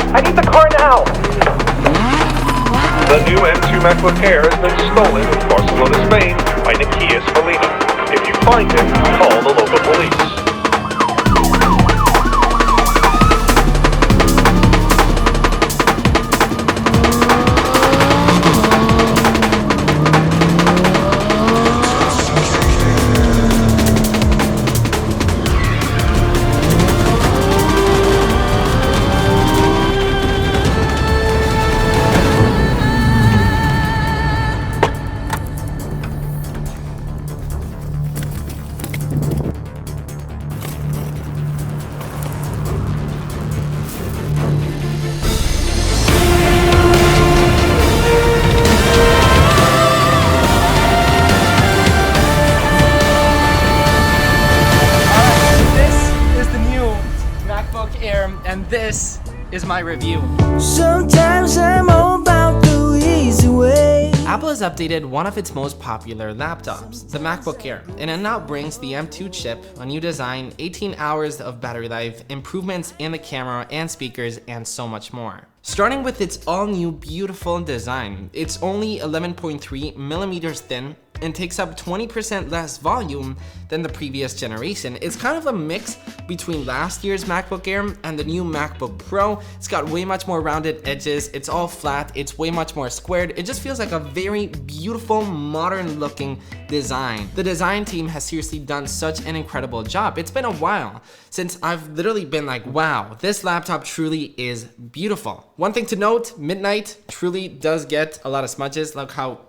I need the car now! The new M2 MacBook Air has been stolen in Barcelona, Spain by 𝗧𝗛𝗧𝗧𝗦. If you find it, call the local police. And this is my review. Sometimes I'm about the easy way. Apple has updated one of its most popular laptops, the MacBook Air, and it now brings the M2 chip, a new design, 18 hours of battery life, improvements in the camera and speakers, and so much more. Starting with its all-new beautiful design, it's only 11.3 millimeters thin and takes up 20% less volume than the previous generation. It's kind of a mix between last year's MacBook Air and the new MacBook Pro. It's got way much more rounded edges, it's all flat, it's way much more squared. It just feels like a very beautiful, modern looking design. The design team has seriously done such an incredible job. It's been a while since I've literally been like, wow, this laptop truly is beautiful. One thing to note, Midnight truly does get a lot of smudges. Look how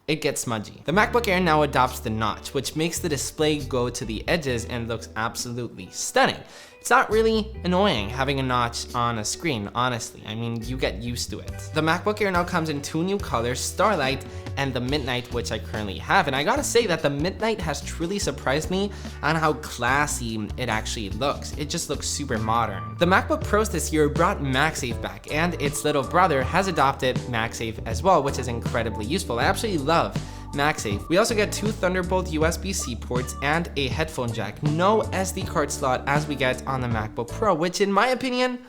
it gets smudgy. The MacBook Air now adopts the notch, which makes the display go to the edges and looks absolutely stunning. It's not really annoying having a notch on a screen, honestly. I mean, you get used to it. The MacBook Air now comes in two new colors, Starlight and the Midnight, which I currently have. And I gotta say that the Midnight has truly surprised me on how classy it actually looks. It just looks super modern. The MacBook Pros this year brought MagSafe back, and its little brother has adopted MagSafe as well, which is incredibly useful. I absolutely love MagSafe. We also get two Thunderbolt USB-C ports and a headphone jack. No SD card slot as we get on the MacBook Pro, which in my opinion,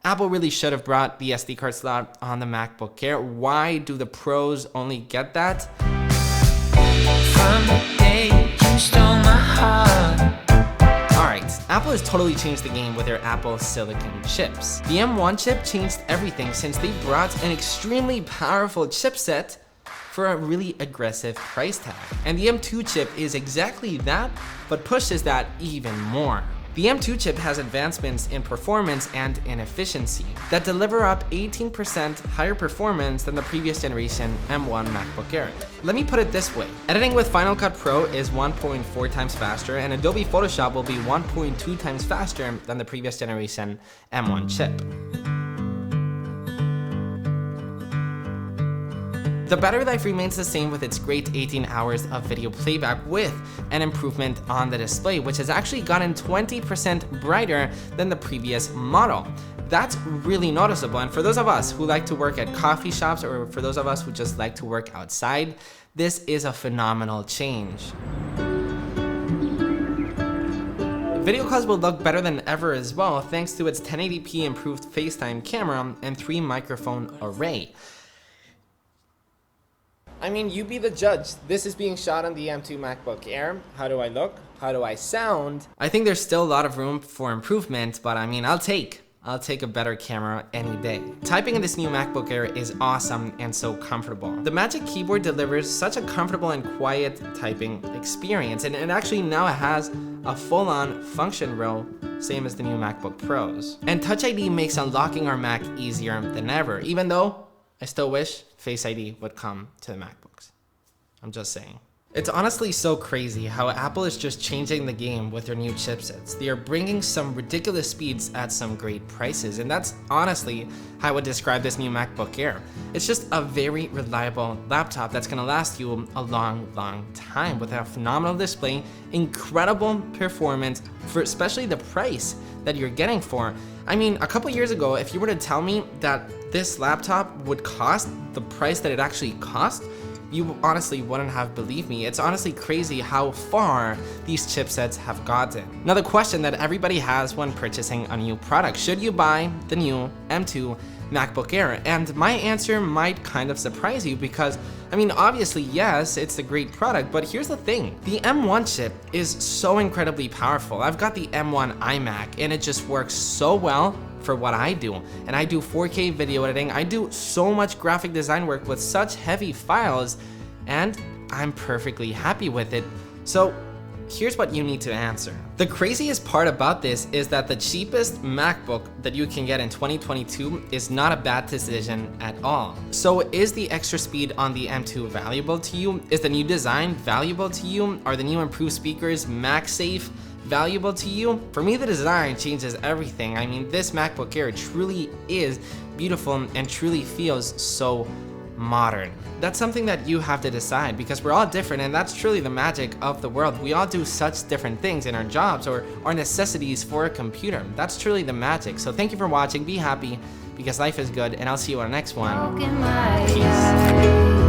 Apple really should have brought the SD card slot on the MacBook Air. Why do the Pros only get that? From the day you stole my heart. Alright, Apple has totally changed the game with their Apple Silicon chips. The M1 chip changed everything since they brought an extremely powerful chipset for a really aggressive price tag. And the M2 chip is exactly that, but pushes that even more. The M2 chip has advancements in performance and in efficiency that deliver up 18% higher performance than the previous generation M1 MacBook Air. Let me put it this way. Editing with Final Cut Pro is 1.4 times faster, and Adobe Photoshop will be 1.2 times faster than the previous generation M1 chip. The battery life remains the same with its great 18 hours of video playback, with an improvement on the display, which has actually gotten 20% brighter than the previous model. That's really noticeable, and for those of us who like to work at coffee shops, or for those of us who just like to work outside, this is a phenomenal change. Video calls will look better than ever as well, thanks to its 1080p improved FaceTime camera and 3 microphone array. I mean, you be the judge. This is being shot on the M2 MacBook Air. How do I look? How do I sound? I think there's still a lot of room for improvement, but I mean, I'll take a better camera any day. Typing in this new MacBook Air is awesome and so comfortable. The Magic Keyboard delivers such a comfortable and quiet typing experience, and it actually now has a full-on function row, same as the new MacBook Pros. And Touch ID makes unlocking our Mac easier than ever, even though I still wish Face ID would come to the MacBooks. I'm just saying. It's honestly so crazy how Apple is just changing the game with their new chipsets. They are bringing some ridiculous speeds at some great prices, and that's honestly how I would describe this new MacBook Air. It's just a very reliable laptop that's gonna last you a long, long time with a phenomenal display, incredible performance for especially the price that you're getting for. I mean, a couple years ago, if you were to tell me that this laptop would cost the price that it actually cost, you honestly wouldn't have believed me. It's honestly crazy how far these chipsets have gotten. Now the question that everybody has when purchasing a new product, should you buy the new M2 MacBook Air? And my answer might kind of surprise you because, I mean, obviously, yes, it's a great product, but here's the thing. The M1 chip is so incredibly powerful. I've got the M1 iMac and it just works so well for what I do. And I do 4K video editing. I do so much graphic design work with such heavy files and I'm perfectly happy with it. So here's what you need to answer. The craziest part about this is that the cheapest MacBook that you can get in 2022 is not a bad decision at all. So is the extra speed on the M2 valuable to you? Is the new design valuable to you? Are the new improved speakers MagSafe valuable to you? For me, the design changes everything. I mean, this MacBook Air truly is beautiful and truly feels so modern. That's something that you have to decide because we're all different, and that's truly the magic of the world. We all do such different things in our jobs or our necessities for a computer. That's truly the magic. So thank you for watching. Be happy because life is good, and I'll see you on the next one. Peace.